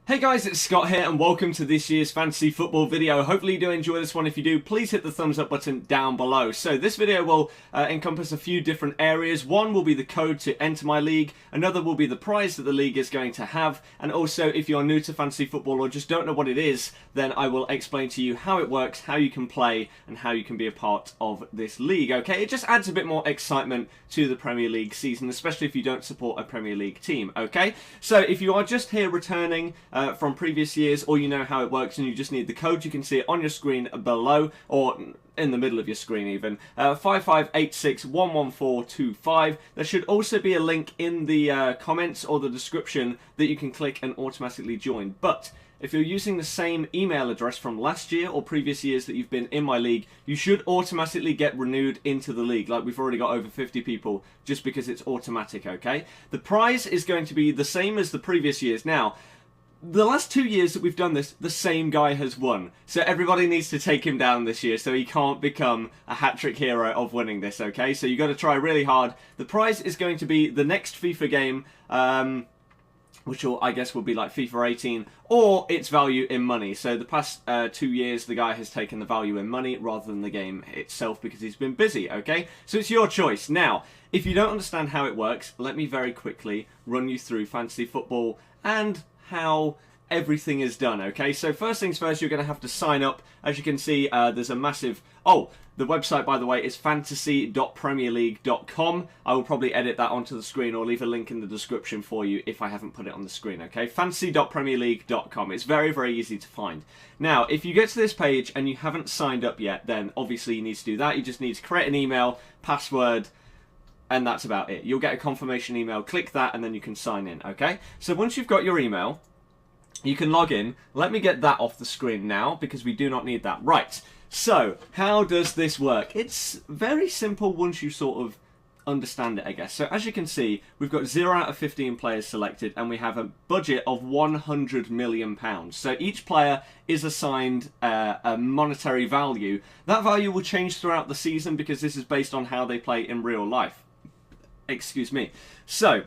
Hey guys, it's Scott here and welcome to this year's fantasy football video. Hopefully you do enjoy this one. If you do, please hit the thumbs up button down below. So this video will encompass a few different areas. One will be the code to enter my league, another will be the prize that the league is going to have, and also if you're new to fantasy football or just don't know what it is, then I will explain to you how it works, how you can play, and how you can be a part of this league, okay? It just adds a bit more excitement to the Premier League season, especially if you don't support a Premier League team, okay? So if you are just here returning from previous years, or you know how it works and you just need the code, you can see it on your screen below, or in the middle of your screen even, 5586111425. There should also be a link in the comments or the description that you can click and automatically join. But if you're using the same email address from last year or previous years that you've been in my league, you should automatically get renewed into the league. Like, we've already got over 50 people just because it's automatic, okay? The prize is going to be the same as the previous years. Now, the last 2 years that we've done this, the same guy has won. So everybody needs to take him down this year so he can't become a hat-trick hero of winning this, okay? So you've got to try really hard. The prize is going to be the next FIFA game, which I guess will be like FIFA 18, or its value in money. So the past 2 years, the guy has taken the value in money rather than the game itself because he's been busy, okay? So it's your choice. Now, if you don't understand how it works, let me very quickly run you through fantasy football and how everything is done, okay? So first things first, you're going to have to sign up. As you can see, there's a massive... Oh, the website, by the way, is fantasy.premierleague.com. I will probably edit that onto the screen or leave a link in the description for you if I haven't put it on the screen, okay? Fantasy.premierleague.com. It's very, very easy to find. Now, if you get to this page and you haven't signed up yet, then obviously you need to do that. You just need to create an email, password, and that's about it. You'll get a confirmation email, click that, and then you can sign in, okay? So once you've got your email, you can log in. Let me get that off the screen now, because we do not need that. Right, so how does this work? It's very simple once you sort of understand it, I guess. So as you can see, we've got 0 out of 15 players selected, and we have a budget of £100 million. So each player is assigned a monetary value. That value will change throughout the season because this is based on how they play in real life. Excuse me. So,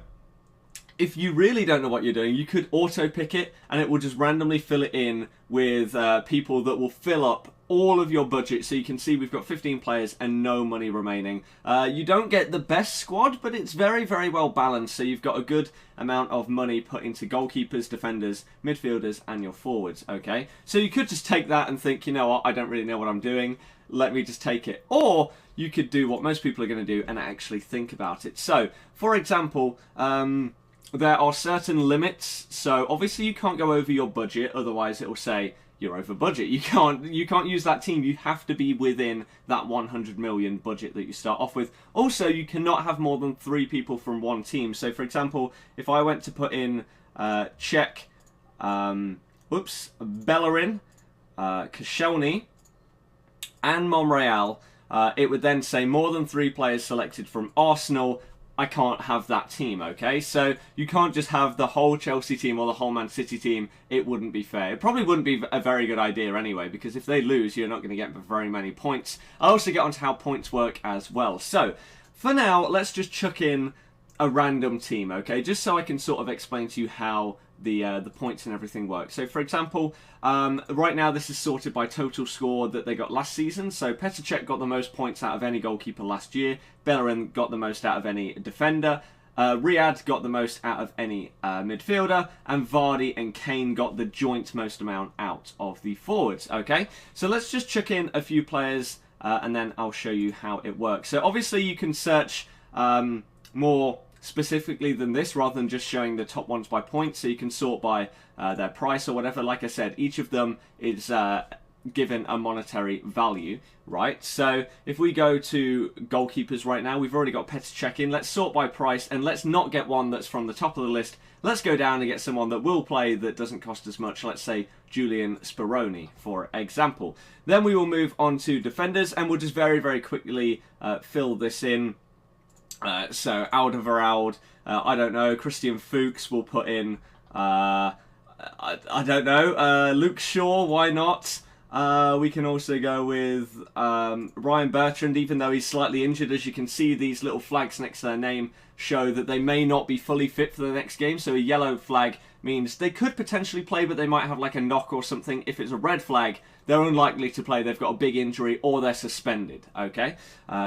if you really don't know what you're doing, you could auto-pick it, and it will just randomly fill it in with people that will fill up all of your budget. So you can see we've got 15 players and no money remaining. You don't get the best squad, but it's very, very well balanced. So you've got a good amount of money put into goalkeepers, defenders, midfielders, and your forwards, okay? So you could just take that and think, you know what, I don't really know what I'm doing. Let me just take it. Or you could do what most people are going to do and actually think about it. So, for example, there are certain limits. So obviously you can't go over your budget, otherwise it will say you're over budget. You can't use that team. You have to be within that 100 million budget that you start off with. Also, you cannot have more than 3 people from one team. So for example, if I went to put in Czech, Bellerin, Koscielny, and Monreal, it would then say more than 3 players selected from Arsenal. I can't have that team, okay? So you can't just have the whole Chelsea team or the whole Man City team. It wouldn't be fair. It probably wouldn't be a very good idea anyway, because if they lose, you're not going to get very many points. I'll also get onto how points work as well. So for now, let's just chuck in a random team, okay? Just so I can sort of explain to you how the points and everything work. So for example, right now this is sorted by total score that they got last season. So Petr Cech got the most points out of any goalkeeper last year. Bellerin got the most out of any defender. Riyad got the most out of any midfielder, and Vardy and Kane got the joint most amount out of the forwards, okay? So let's just chuck in a few players and then I'll show you how it works. So obviously you can search more specifically than this, rather than just showing the top ones by points. So you can sort by their price or whatever. Like I said, each of them is given a monetary value, right? So if we go to goalkeepers right now, we've already got Petr Cech in. Let's sort by price, and let's not get one that's from the top of the list. Let's go down and get someone that will play that doesn't cost as much. Let's say Julian Speroni, for example. Then we will move on to defenders, and we'll just very, very quickly fill this in. So Alderweireld, I don't know, Christian Fuchs will put in, I don't know, Luke Shaw, why not? We can also go with Ryan Bertrand, even though he's slightly injured. As you can see, these little flags next to their name show that they may not be fully fit for the next game. So a yellow flag means they could potentially play, but they might have like a knock or something. If it's a red flag, they're unlikely to play. They've got a big injury or they're suspended, okay?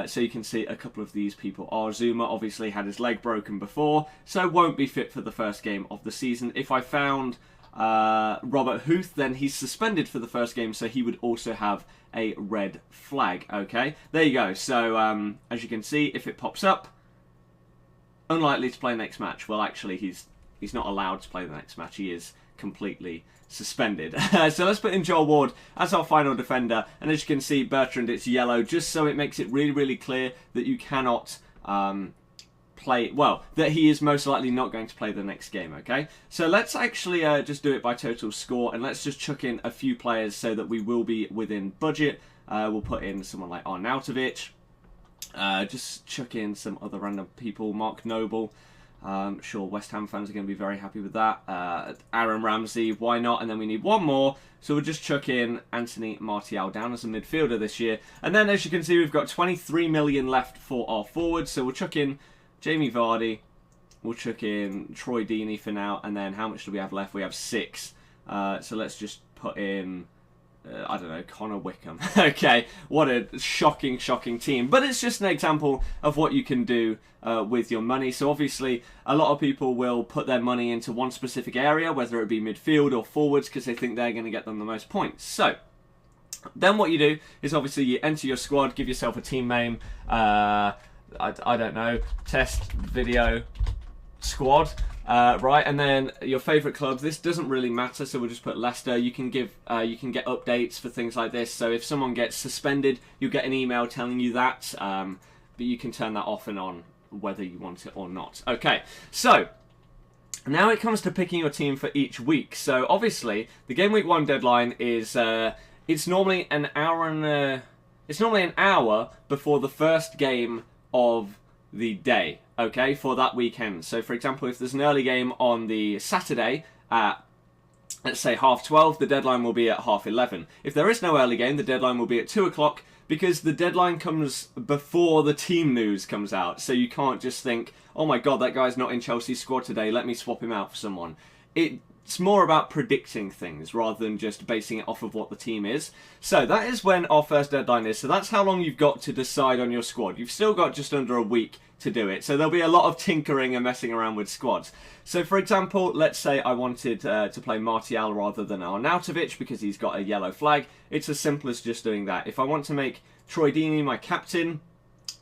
So you can see a couple of these people are. Zuma obviously had his leg broken before, so won't be fit for the first game of the season. If I found Robert Huth, then he's suspended for the first game, so he would also have a red flag, okay? There you go. So, as you can see, if it pops up, unlikely to play next match. Well, actually, he's not allowed to play the next match. He is completely suspended. So let's put in Joel Ward as our final defender. And as you can see, Bertrand, it's yellow, just so it makes it really, really clear that you cannot play, well, that he is most likely not going to play the next game, okay? So let's actually just do it by total score, and let's just chuck in a few players so that we will be within budget. We'll put in someone like Arnautovic. Just chuck in some other random people. Mark Noble. Sure, West Ham fans are going to be very happy with that. Aaron Ramsey, why not? And then we need one more. So we'll just chuck in Anthony Martial down as a midfielder this year. And then, as you can see, we've got 23 million left for our forwards. So we'll chuck in Jamie Vardy. We'll chuck in Troy Deeney for now. And then how much do we have left? We have 6. So let's just put in... I don't know, Connor Wickham. Okay, what a shocking, shocking team. But it's just an example of what you can do with your money. So obviously, a lot of people will put their money into one specific area, whether it be midfield or forwards, because they think they're going to get them the most points. So, then what you do is obviously you enter your squad, give yourself a team name. I don't know, test video squad. Right, and then your favourite clubs. This doesn't really matter, so we'll just put Leicester. You can get updates for things like this. So if someone gets suspended, you'll get an email telling you that. But you can turn that off and on whether you want it or not. Okay, so now it comes to picking your team for each week. So obviously the game week 1 deadline is it's normally an hour before the first game of the day, okay, for that weekend. So for example, if there's an early game on the Saturday at, let's say, 12:30, the deadline will be at 11:30. If there is no early game, the deadline will be at 2 o'clock, because the deadline comes before the team news comes out. So you can't just think, oh my god, that guy's not in Chelsea's squad today, let me swap him out for someone. It's more about predicting things rather than just basing it off of what the team is. So that is when our first deadline is. So that's how long you've got to decide on your squad. You've still got just under a week to do it. So there'll be a lot of tinkering and messing around with squads. So for example, let's say I wanted to play Martial rather than Arnautovic because he's got a yellow flag. It's as simple as just doing that. If I want to make Troy Deeney my captain,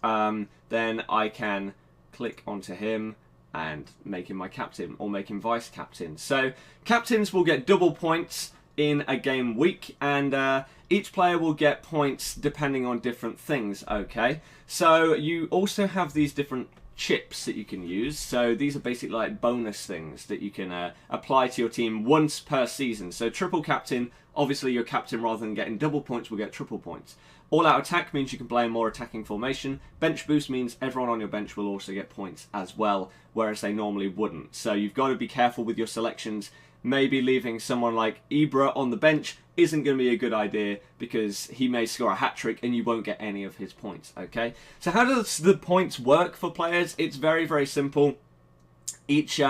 then I can click onto him and make him my captain, or make him vice captain. So captains will get double points in a game week, and each player will get points depending on different things, okay? So you also have these different chips that you can use. So these are basically like bonus things that you can apply to your team once per season. So triple captain, obviously your captain, rather than getting double points, will get triple points. All-out attack means you can play a more attacking formation. Bench boost means everyone on your bench will also get points as well, whereas they normally wouldn't. So you've got to be careful with your selections. Maybe leaving someone like Ibra on the bench isn't going to be a good idea, because he may score a hat-trick and you won't get any of his points, okay? So how does the points work for players? It's very, very simple. Each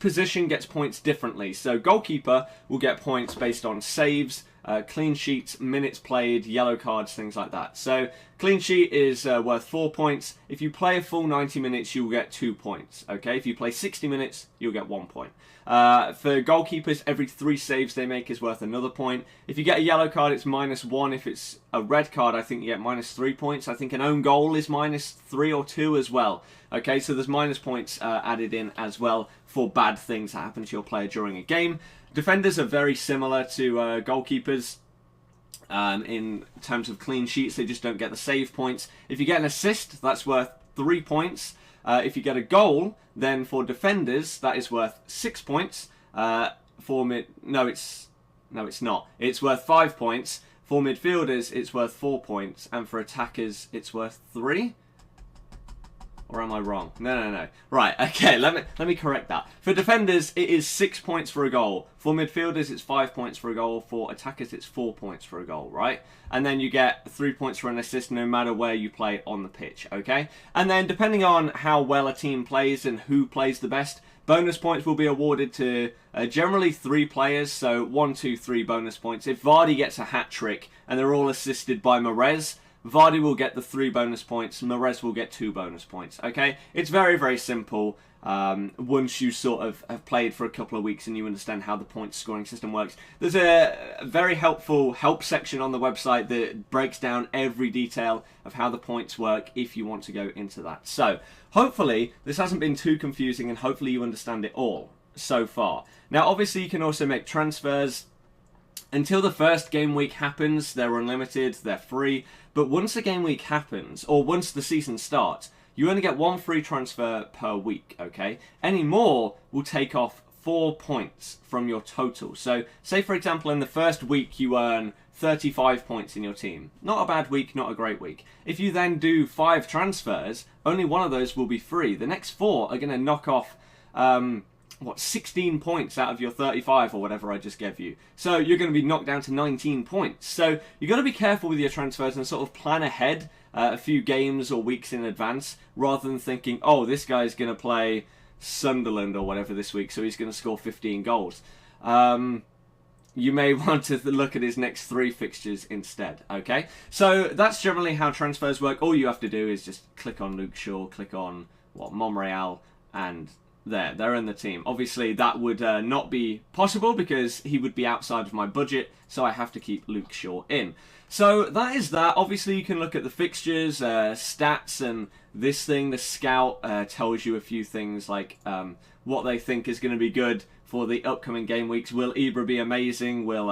position gets points differently. So goalkeeper will get points based on saves, clean sheets, minutes played, yellow cards, things like that. So clean sheet is worth 4 points. If you play a full 90 minutes, you'll get 2 points. Okay, if you play 60 minutes, you'll get 1 point. For goalkeepers, every 3 saves they make is worth another point. If you get a yellow card, it's -1. If it's a red card, I think you get -3 points. I think an own goal is -3 or 2 as well. Okay, so there's minus points added in as well for bad things that happen to your player during a game. Defenders are very similar to goalkeepers in terms of clean sheets. They just don't get the save points. If you get an assist, that's worth 3 points. If you get a goal, then for defenders, that is worth 6 points. No, it's not. It's worth 5 points. For midfielders, it's worth 4 points. And for attackers, it's worth 3. Or am I wrong? No. Right, okay, let me correct that. For defenders, it is 6 points for a goal. For midfielders, it's 5 points for a goal. For attackers, it's 4 points for a goal, right? And then you get 3 points for an assist no matter where you play on the pitch, okay? And then depending on how well a team plays and who plays the best, Bonus points will be awarded to generally 3 players, so 1, 2, 3 bonus points. If Vardy gets a hat-trick and they're all assisted by Mahrez, Vardy will get the 3 bonus points, Mahrez will get 2 bonus points, okay? It's very, very simple once you sort of have played for a couple of weeks and you understand how the point scoring system works. There's a very helpful help section on the website that breaks down every detail of how the points work if you want to go into that. So, hopefully, this hasn't been too confusing and hopefully you understand it all so far. Now, obviously, you can also make transfers. Until the first game week happens, they're unlimited, they're free. But once a game week happens, or once the season starts, you only get 1 free transfer per week, okay? Any more will take off 4 points from your total. So, say for example, in the first week you earn 35 points in your team. Not a bad week, not a great week. If you then do 5 transfers, only 1 of those will be free. The next 4 are going to knock off 16 points out of your 35 or whatever I just gave you. So you're going to be knocked down to 19 points. So you've got to be careful with your transfers and sort of plan ahead a few games or weeks in advance, rather than thinking, oh, this guy's going to play Sunderland or whatever this week, so he's going to score 15 goals. You may want to look at his next 3 fixtures instead, okay? So that's generally how transfers work. All you have to do is just click on Luke Shaw, click on, Monreal, and they're in the team. Obviously, that would not be possible because he would be outside of my budget, so I have to keep Luke Shaw in. So that is that. Obviously, you can look at the fixtures, stats, and this thing, the scout, tells you a few things like what they think is going to be good for the upcoming game weeks. Will Ibra be amazing? Will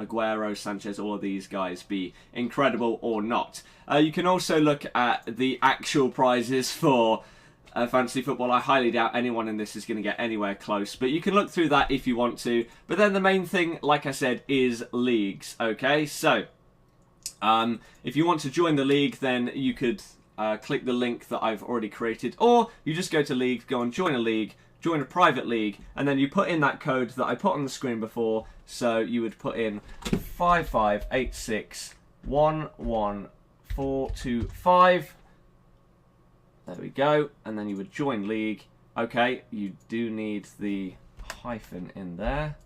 Aguero, Sanchez, all of these guys be incredible or not? You can also look at the actual prizes for fantasy football. I highly doubt anyone in this is going to get anywhere close, but you can look through that if you want to. But then the main thing, like I said, is leagues, okay? So, if you want to join the league, then you could click the link that I've already created, or you just go to league, go and join a league, join a private league, and then you put in that code that I put on the screen before. So you would put in 558611425. There we go, and then you would join league. Okay, you do need the hyphen in there.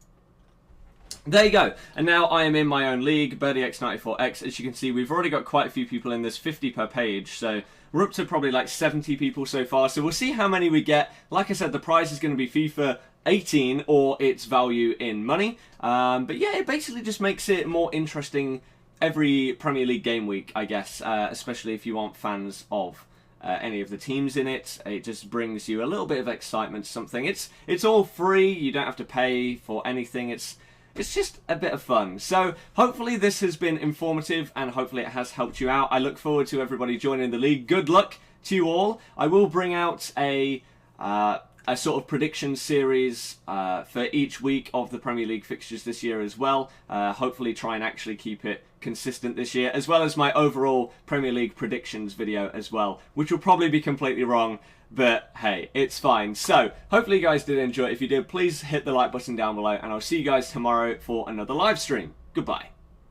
There you go, and now I am in my own league, BirdieX94X. As you can see, we've already got quite a few people in. There's 50 per page, so we're up to probably like 70 people so far. So we'll see how many we get. Like I said, the prize is going to be FIFA 18 or its value in money. But yeah, it basically just makes it more interesting every Premier League game week, I guess, especially if you aren't fans of any of the teams in it. It just brings you a little bit of excitement, something. It's all free, you don't have to pay for anything. It's just a bit of fun. So hopefully this has been informative and hopefully it has helped you out. I look forward to everybody joining the league. Good luck to you all. I will bring out a sort of prediction series for each week of the Premier League fixtures this year as well. Hopefully try and actually keep it consistent this year, as well as my overall Premier League predictions video as well, which will probably be completely wrong, but hey, it's fine. So hopefully you guys did enjoy it. If you did, please hit the like button down below, and I'll see you guys tomorrow for another live stream. Goodbye.